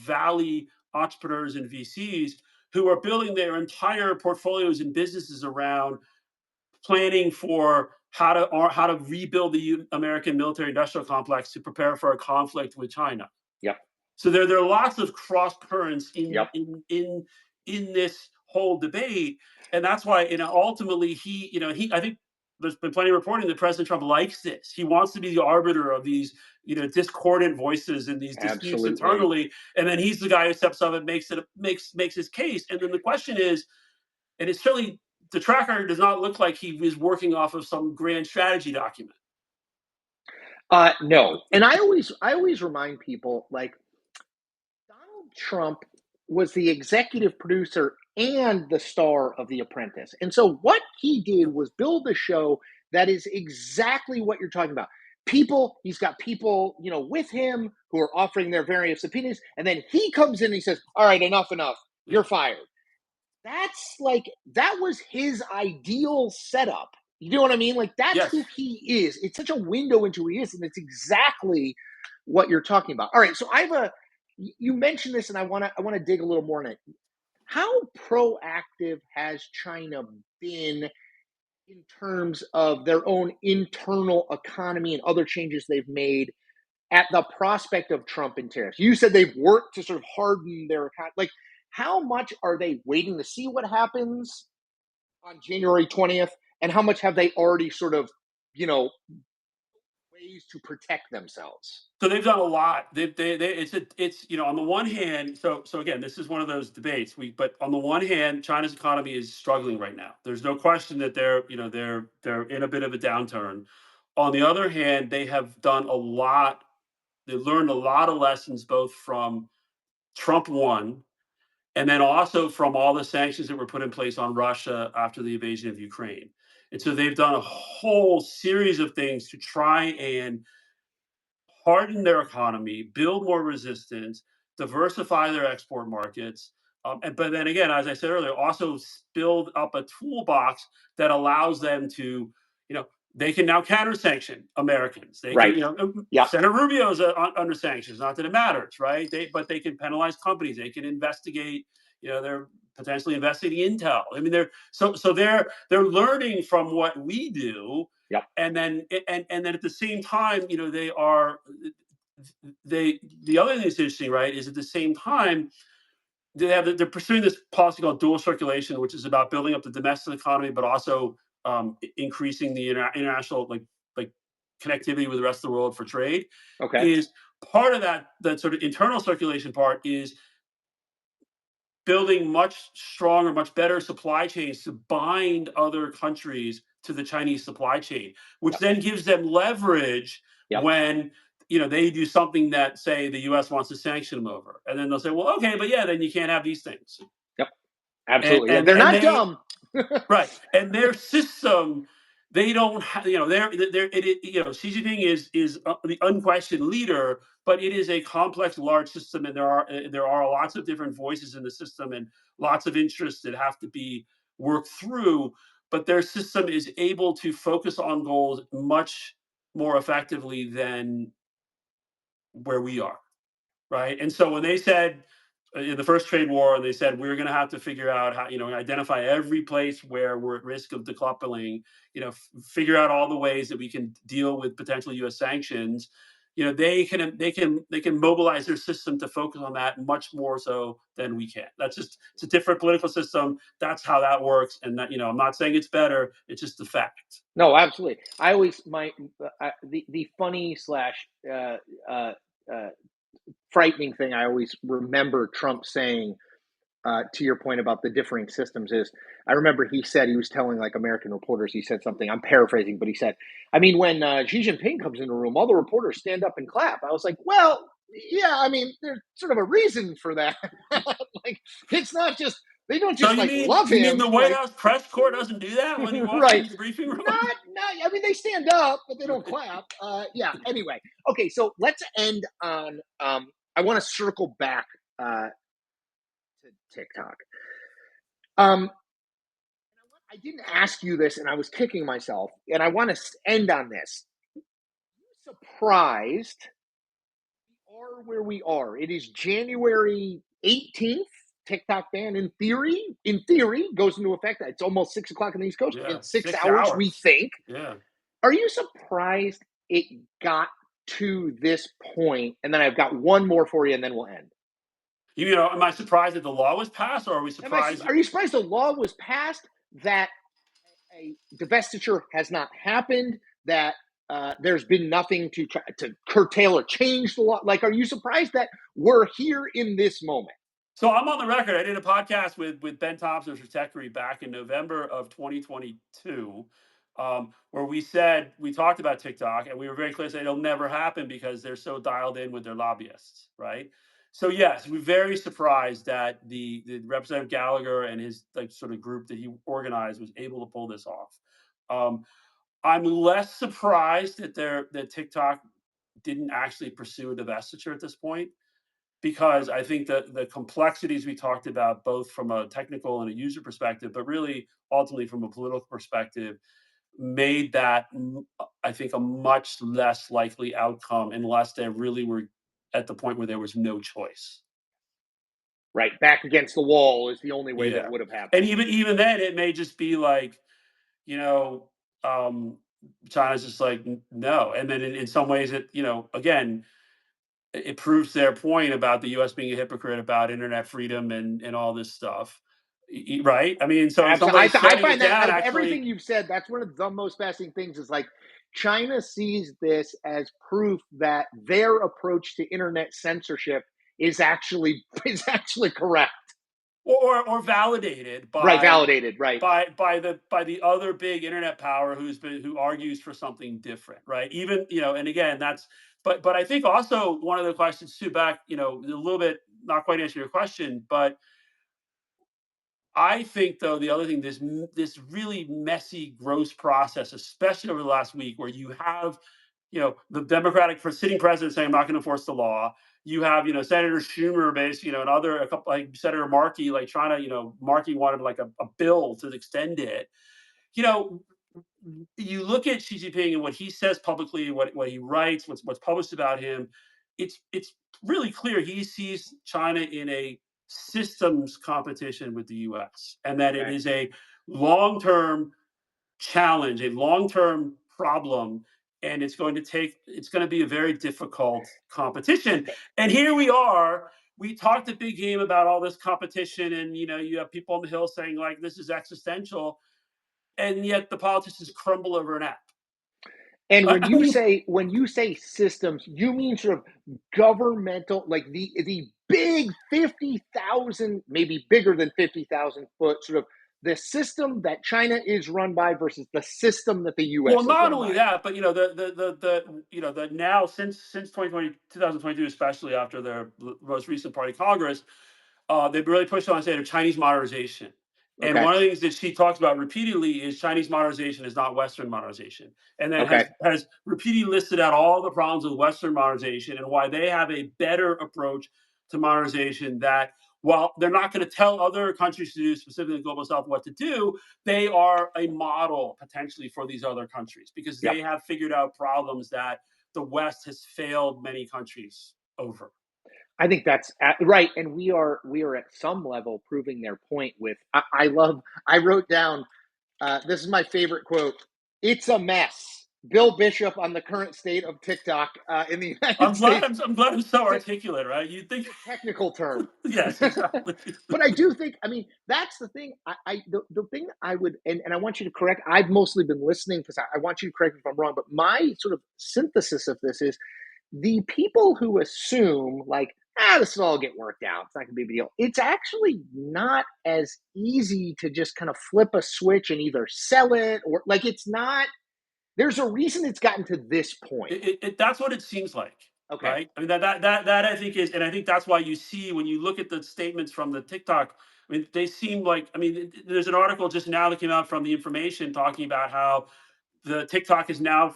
Valley entrepreneurs and VCs who are building their entire portfolios and businesses around planning for how to rebuild the American military industrial complex to prepare for a conflict with China. Yep. So there are lots of cross currents Yep. in this whole debate, and that's why, ultimately, he I think there's been plenty of reporting that President Trump likes this. He wants to be the arbiter of these, discordant voices and these disputes Absolutely. internally, and then he's the guy who steps up and makes his case. And then the question is, and it's certainly, the tracker does not look like he was working off of some grand strategy document. No. And I always remind people like Donald Trump was the executive producer and the star of The Apprentice. And so what he did was build a show that is exactly what you're talking about. He's got people, with him who are offering their various opinions. And then he comes in and he says, all right, enough. Yeah. You're fired. That's like, that was his ideal setup. You know what I mean? Like, that's Yes. who he is. It's such a window into who he is. And it's exactly what you're talking about. All right. So you mentioned this and I want to dig a little more in it. How proactive has China been in terms of their own internal economy and other changes they've made at the prospect of Trump and tariffs? You said they've worked to sort of harden their economy. Like, how much are they waiting to see what happens on January 20th? And how much have they already sort of, you know, ways to protect themselves? So they've done a lot. It's on the one hand. So again, this is one of those debates. But on the one hand, China's economy is struggling right now. There's no question that they're in a bit of a downturn. On the other hand, they have done a lot. They've learned a lot of lessons, both from Trump one, and then also from all the sanctions that were put in place on Russia after the invasion of Ukraine. And so they've done a whole series of things to try and harden their economy, build more resistance, diversify their export markets. But then again, as I said earlier, also build up a toolbox that allows them to, they can now counter sanction Americans. They can, Right. Yeah. Senator Rubio is under sanctions. Not that it matters, right? But they can penalize companies. They can investigate. They're potentially investigating Intel. I mean, they're learning from what we do, Yep. and then at the same time, the other thing that's interesting, right, is at the same time they're pursuing this policy called dual circulation, which is about building up the domestic economy, but also increasing the international, like connectivity with the rest of the world for trade. Okay. Is part of that sort of internal circulation part is building much stronger, much better supply chains to bind other countries to the Chinese supply chain, which Yep. then gives them leverage Yep. when they do something that, say, the U.S. wants to sanction them over, and then they'll say, "Well, okay, but yeah, then you can't have these things." Yep. And Absolutely. Yeah. and They're and not they dumb. Right, and their system, they don't have, Xi Jinping is the unquestioned leader, but it is a complex, large system, and there are lots of different voices in the system and lots of interests that have to be worked through. But their system is able to focus on goals much more effectively than where we are, right? And so when they said, in the first trade war, they said we're going to have to figure out how, identify every place where we're at risk of decoupling, figure out all the ways that we can deal with potential U.S. sanctions. They can mobilize their system to focus on that much more so than we can. It's a different political system. That's how that works. And that, I'm not saying it's better. It's just the fact. No, absolutely. I always the funny slash uh, uh, frightening thing I always remember Trump saying, to your point about the differing systems, is I remember he said, he was telling like American reporters, he said something, I'm paraphrasing, but he said, I mean, when Xi Jinping comes in the room, all the reporters stand up and clap. I was like, well, yeah, I mean, there's sort of a reason for that. Like, it's not just, they don't So just like love you mean him. the White Like, House press corps doesn't do that when he walks right. into the briefing room? Not, I mean, they stand up, but they don't clap. Yeah. Anyway. Okay. So let's end on, I want to circle back, to TikTok. Um, I didn't ask you this, and I was kicking myself, and I want to end on this. Surprised we are where we are. It is January 18th. TikTok ban, in theory, goes into effect. It's almost 6 o'clock on the East Coast. Yeah, In 6 6 hours, we hours. think. Yeah. Are you surprised it got to this point? And then I've got one more for you, and then we'll end. You know, am I surprised that the law was passed, or are we surprised? Are you surprised the law was passed, that a divestiture has not happened, that there's been nothing to try to curtail or change the law? Like, are you surprised that we're here in this moment? So I'm on the record. I did a podcast with Ben Thompson for Techry back in November of 2022, where we talked about TikTok, and we were very clear that it'll never happen because they're so dialed in with their lobbyists, right? So yes, we're very surprised that the Representative Gallagher and his like sort of group that he organized was able to pull this off. Um, I'm less surprised that TikTok didn't actually pursue a divestiture at this point, because I think that the complexities we talked about, both from a technical and a user perspective, but really ultimately from a political perspective, made that I think a much less likely outcome unless they really were at the point where there was no choice. Right, back against the wall is the only way that Yeah, would have and happened. even then, it may just be like, you know, um, China's just like no, and then in some ways, again, it proves their point about the U.S. being a hypocrite about internet freedom and all this stuff, right? I mean, so in some Absolutely, ways, I shutting it find that out down of everything actually. you've said, that's one of the most fascinating things. Is like China sees this as proof that their approach to internet censorship is actually is actually correct. Or validated Right, validated. Right. by the other big internet power who argues for something different, right? Even and again, that's but I think also one of the questions too, back a little bit, not quite answer your question, but I think though the other thing, this really messy, gross process, especially over the last week, where you have the Democratic sitting president saying I'm not going to enforce the law. You have Senator Schumer, and other a couple like Senator Markey, like trying to Markey wanted like a bill to extend it. You know, you look at Xi Jinping and what he says publicly, what he writes, what's published about him. It's really clear he sees China in a systems competition with the U.S. and that it Okay. is a long term challenge, a long term problem, and it's going to be a very difficult competition. Okay. And here we are. We talked a big game about all this competition, and you have people on the Hill saying like this is existential, and yet the politicians crumble over an app. And I mean, when you say systems, you mean sort of governmental, like the big 50,000, maybe bigger than 50,000 foot, sort of the system that China is run by versus the system that the well, U.S. is not run only by. that, but the now since 2022, especially after their most recent party Congress, they've really pushed on saying Chinese modernization. And Okay. one of the things that she talks about repeatedly is Chinese modernization is not Western modernization, and then Okay. has repeatedly listed out all the problems with Western modernization and why they have a better approach to modernization. That while they're not going to tell other countries to do, specifically the global South, what to do, they are a model potentially for these other countries because Yep. they have figured out problems that the West has failed many countries over. I think that's right, and we are at some level proving their point with. I love. I wrote down. This is my favorite quote. It's a mess. Bill Bishop on the current state of TikTok in the United States. I'm glad I'm so It's a, articulate, right? You think, it's a technical term. yes, exactly. But I do think, I mean, that's the thing. The thing I would, and I want you to correct, I've mostly been listening because I want you to correct me if I'm wrong, but my sort of synthesis of this is the people who assume like, this will all get worked out. It's not gonna be a big deal. It's actually not as easy to just kind of flip a switch and either sell it or like it's not. There's a reason it's gotten to this point. That's what it seems like, Okay. right? I mean, that I think is, and I think that's why you see when you look at the statements from the TikTok. I mean, they seem like. I mean, there's an article just now that came out from the Information talking about how the TikTok is now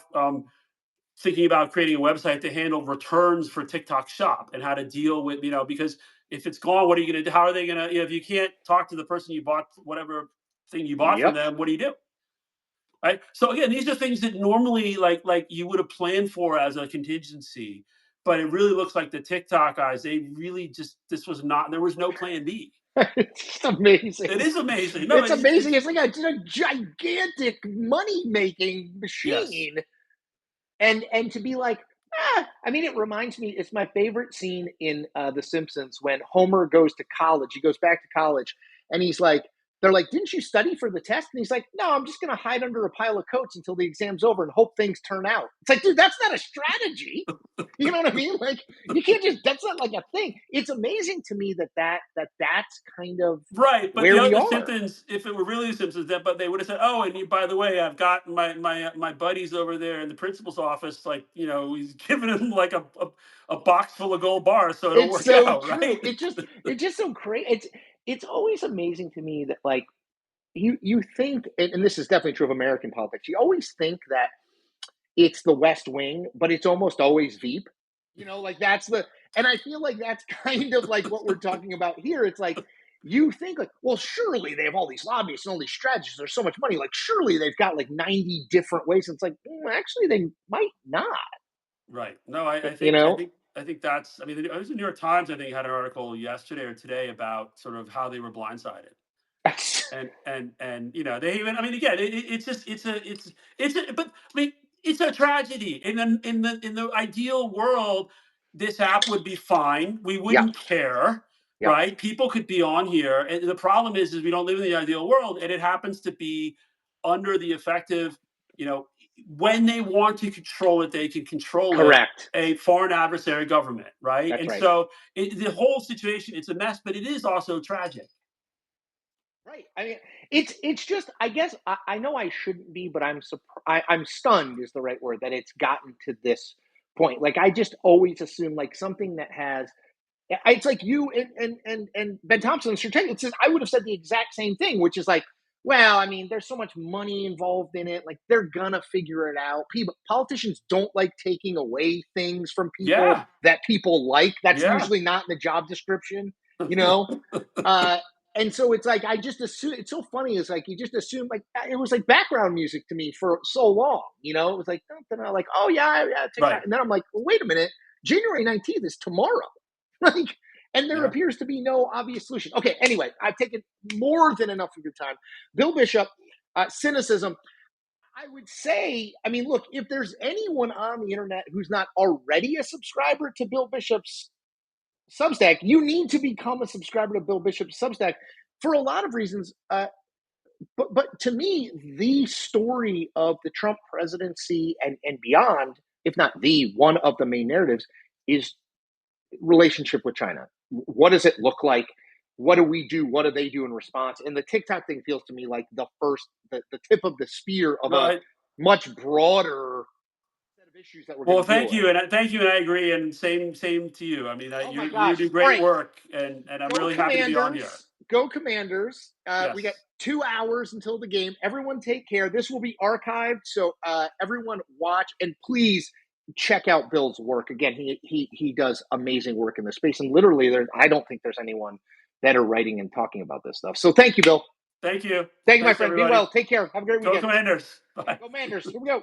thinking about creating a website to handle returns for TikTok Shop and how to deal with, because if it's gone, what are you going to do? How are they going to, if you can't talk to the person you bought whatever thing you bought from Yep. them, what do you do? Right. So again, these are things that normally like you would have planned for as a contingency, but it really looks like the TikTok guys, they really just, this was not, there was no plan B. It's just amazing. It is amazing. No, It's amazing. it's It's like a gigantic money making yes. machine. And to be like, I mean, it reminds me. It's my favorite scene in The Simpsons when Homer goes to college. He goes back to college, and he's like, they're like, "Didn't you study for the test?" And he's like, "No, I'm just going to hide under a pile of coats until the exam's over and hope things turn out." It's like, dude, that's not a strategy. You know what I mean? Like, you can't just. That's not like a thing. It's amazing to me that's kind of Right, but where we The are. Simpsons, if it were really The Simpsons, that but they would have said, "Oh, and you, by the way, I've got my buddies over there in the principal's office. Like, he's giving him like a box full of gold bars, so it'll It's work so out, true. right?" It's just so crazy. It's always amazing to me that like you think, and this is definitely true of American politics. You always think that it's the West Wing, but it's almost always Veep. Like that's the, and I feel like that's kind of like what we're talking about here. It's like you think like, well, surely they have all these lobbyists and all these strategies. There's so much money. Like, surely they've got like 90 different ways. And it's like, actually, they might not. Right. No, I You think I know, think I think that's. I mean, it was the New York Times. I think had an article yesterday or today about sort of how they were blindsided. And they even, I mean, again, it's just but I mean, it's a tragedy. In the ideal world, this app would be fine, we yeah, wouldn't care, yeah, right? People could be on here, and the problem is we don't live in the ideal world, and it happens to be under the effective, you know when they want to control it, they can control it, correct. a foreign adversary government, right? That's And right. so the whole situation, it's a mess, but it is also tragic. Right. I mean, it's just. I guess I know I shouldn't be, but I'm surprised. I'm stunned is the right word that it's gotten to this point. Like I just always assume like something that has. It's like you and Ben Thompson. It's just, I would have said the exact same thing, which is like, well, I mean, there's so much money involved in it. Like they're gonna figure it out. People, politicians don't like taking away things from people Yeah. that people like. That's Yeah. usually not in the job description. You know. Uh, and so it's like I just assume it's so funny. It's like you just assume like it was like background music to me for so long. It was like like, oh yeah, yeah, TikTok, Right. and then I'm like, well, wait a minute, January 19th is tomorrow, like, and there Yeah. appears to be no obvious solution. Okay, anyway, I've taken more than enough of your time, Bill Bishop. Cynicism. I would say, I mean, look, if there's anyone on the internet who's not already a subscriber to Bill Bishop's Substack, you need to become a subscriber to Bill Bishop's Substack for a lot of reasons. But to me, the story of the Trump presidency and beyond, if not the one of the main narratives, is relationship with China. What does it look like? What do we do? What do they do in response? And the TikTok thing feels to me like the tip of the spear of No, a much broader set of issues that we're going well, to deal thank with. you, and thank you, and I agree, and same to you. I mean, Oh my you gosh! do All great right, work, and I'm go really happy to be on here. Commanders! Go Commanders! We got Yes. 2 hours until the game. Everyone, take care. This will be archived, so everyone watch and please check out Bill's work. Again, he does amazing work in this space, and literally, I don't think there's anyone better writing and talking about this stuff. So, thank you, Bill. Thank you. Thank you, my Thanks, friend. Be everybody. well. Take care. Have a great Go weekend. Commanders. Bye. Go Commanders! Here we go.